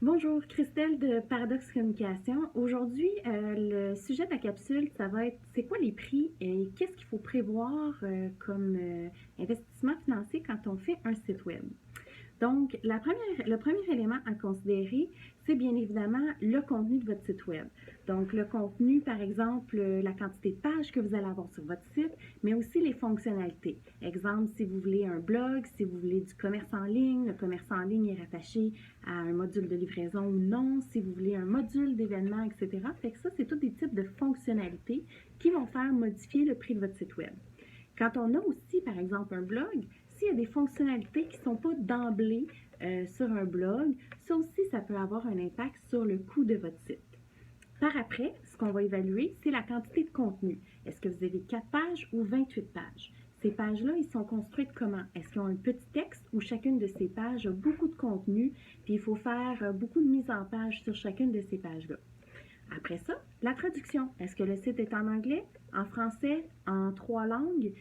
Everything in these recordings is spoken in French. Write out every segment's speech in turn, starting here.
Bonjour, Christelle de Paradox Communication. Aujourd'hui, le sujet de la capsule, ça va être c'est quoi les prix et qu'est-ce qu'il faut prévoir comme investissement financier quand on fait un site web. Donc, le premier élément à considérer, c'est bien évidemment le contenu de votre site web. Donc, le contenu, par exemple, la quantité de pages que vous allez avoir sur votre site, mais aussi les fonctionnalités. Exemple, si vous voulez un blog, si vous voulez du commerce en ligne, le commerce en ligne est rattaché à un module de livraison ou non, si vous voulez un module d'événement, etc. Fait que ça, c'est tous des types de fonctionnalités qui vont faire modifier le prix de votre site web. Quand on a aussi, par exemple, un blog, s'il y a des fonctionnalités qui ne sont pas d'emblée sur un blog, ça aussi, ça peut avoir un impact sur le coût de votre site. Par après, ce qu'on va évaluer, c'est la quantité de contenu. Est-ce que vous avez 4 pages ou 28 pages? Ces pages-là, ils sont construites comment? Est-ce qu'ils ont un petit texte où chacune de ces pages a beaucoup de contenu, puis il faut faire beaucoup de mise en page sur chacune de ces pages-là? Après ça, la traduction. Est-ce que le site est en anglais, en français, en 3 langues?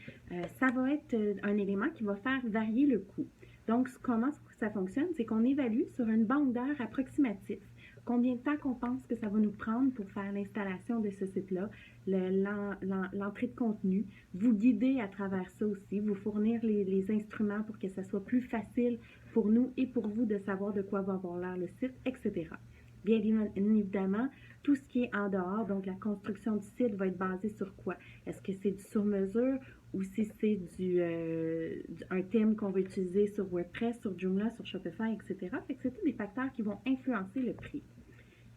Ça va être un élément qui va faire varier le coût. Donc, comment ça fonctionne? C'est qu'on évalue sur une banque d'heures approximative combien de temps qu'on pense que ça va nous prendre pour faire l'installation de ce site-là, l'entrée de contenu, vous guider à travers ça aussi, vous fournir les instruments pour que ça soit plus facile pour nous et pour vous de savoir de quoi va avoir l'air le site, etc. Bien évidemment, tout ce qui est en dehors, donc la construction du site va être basée sur quoi? Est-ce que c'est du sur-mesure ou si c'est un thème qu'on va utiliser sur WordPress, sur Joomla, sur Shopify, etc. Fait que c'est tous des facteurs qui vont influencer le prix.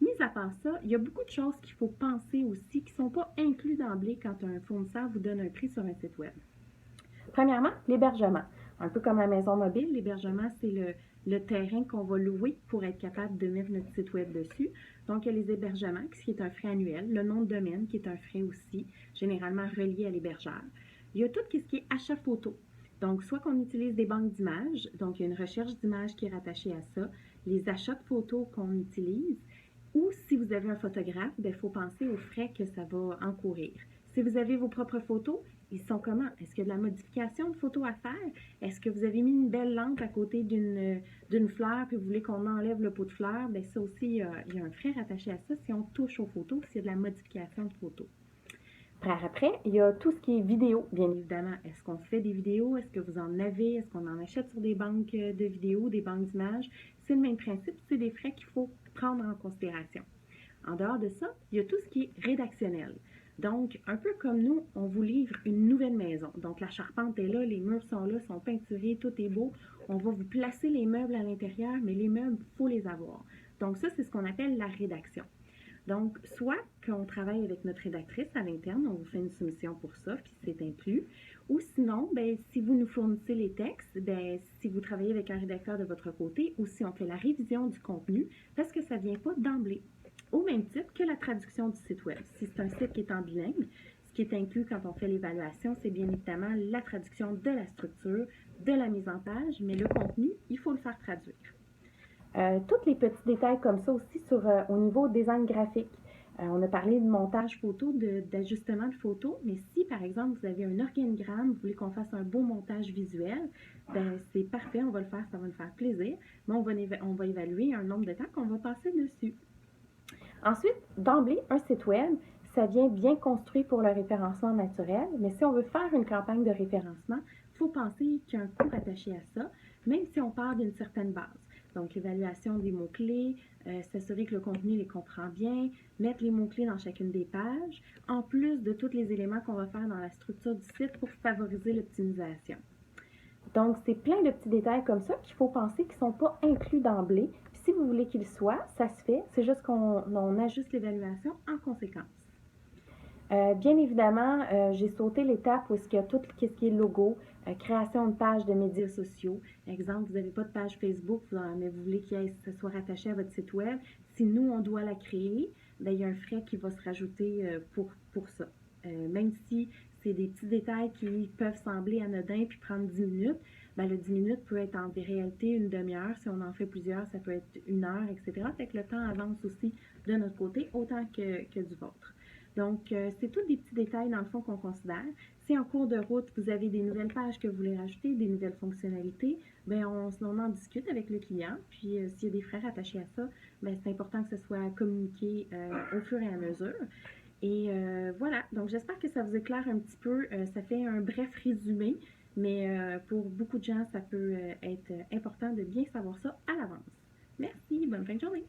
Mis à part ça, il y a beaucoup de choses qu'il faut penser aussi qui ne sont pas inclus d'emblée quand un fournisseur vous donne un prix sur un site web. Premièrement, l'hébergement. Un peu comme la maison mobile, l'hébergement, c'est le terrain qu'on va louer pour être capable de mettre notre site web dessus. Donc, il y a les hébergements, qui est un frais annuel, le nom de domaine, qui est un frais aussi, généralement relié à l'hébergeur. Il y a tout ce qui est achat photo. Donc, soit qu'on utilise des banques d'images, donc il y a une recherche d'images qui est rattachée à ça, les achats de photos qu'on utilise, ou si vous avez un photographe, il faut penser aux frais que ça va encourir. Si vous avez vos propres photos, ils sont comment? Est-ce qu'il y a de la modification de photos à faire? Est-ce que vous avez mis une belle lampe à côté d'une fleur puis vous voulez qu'on enlève le pot de fleurs? Bien, ça aussi, il y a un frais rattaché à ça si on touche aux photos, s'il y a de la modification de photos. Par après, il y a tout ce qui est vidéo, bien évidemment. Est-ce qu'on fait des vidéos? Est-ce que vous en avez? Est-ce qu'on en achète sur des banques de vidéos, des banques d'images? C'est le même principe, c'est des frais qu'il faut prendre en considération. En dehors de ça, il y a tout ce qui est rédactionnel. Donc, un peu comme nous, on vous livre une nouvelle maison. Donc, la charpente est là, les murs sont là, sont peinturés, tout est beau. On va vous placer les meubles à l'intérieur, mais les meubles, il faut les avoir. Donc, ça, c'est ce qu'on appelle la rédaction. Donc, soit qu'on travaille avec notre rédactrice à l'interne, on vous fait une soumission pour ça, puis c'est inclus. Ou sinon, ben, si vous nous fournissez les textes, ben, si vous travaillez avec un rédacteur de votre côté, ou si on fait la révision du contenu, parce que ça ne vient pas d'emblée. Au même titre que la traduction du site web. Si c'est un site qui est en bilingue, ce qui est inclus quand on fait l'évaluation, c'est bien évidemment la traduction de la structure, de la mise en page, mais le contenu, il faut le faire traduire. Tous les petits détails comme ça aussi au niveau design graphique. On a parlé de montage photo, d'ajustement de photos, mais si par exemple vous avez un organigramme, vous voulez qu'on fasse un beau montage visuel, ben c'est parfait, on va le faire, ça va nous faire plaisir, mais on va évaluer un nombre de temps qu'on va passer dessus. Ensuite, d'emblée, un site web, ça vient bien construit pour le référencement naturel, mais si on veut faire une campagne de référencement, il faut penser qu'il y a un coût attaché à ça, même si on part d'une certaine base. Donc, l'évaluation des mots-clés, s'assurer que le contenu les comprend bien, mettre les mots-clés dans chacune des pages, en plus de tous les éléments qu'on va faire dans la structure du site pour favoriser l'optimisation. Donc, c'est plein de petits détails comme ça qu'il faut penser qui ne sont pas inclus d'emblée. Puis si vous voulez qu'ils soient, ça se fait. C'est juste qu'on ajuste l'évaluation en conséquence. Bien évidemment, j'ai sauté l'étape où il y a tout ce qui est logo, création de page de médias sociaux. Exemple, vous n'avez pas de page Facebook, mais vous voulez que ça soit rattaché à votre site web. Si nous, on doit la créer, bien, il y a un frais qui va se rajouter pour ça. Même si c'est des petits détails qui peuvent sembler anodins puis prendre 10 minutes, ben, le 10 minutes peut être en réalité une demi-heure. Si on en fait plusieurs, ça peut être 1 heure, etc. Fait que le temps avance aussi de notre côté autant que du vôtre. Donc, c'est tous des petits détails dans le fond qu'on considère. Si en cours de route, vous avez des nouvelles pages que vous voulez rajouter, des nouvelles fonctionnalités, ben on en discute avec le client. Puis, s'il y a des frais attachés à ça, ben c'est important que ce soit communiqué au fur et à mesure. Et voilà, donc j'espère que ça vous éclaire un petit peu. Ça fait un bref résumé, mais pour beaucoup de gens, ça peut être important de bien savoir ça à l'avance. Merci, bonne fin de journée.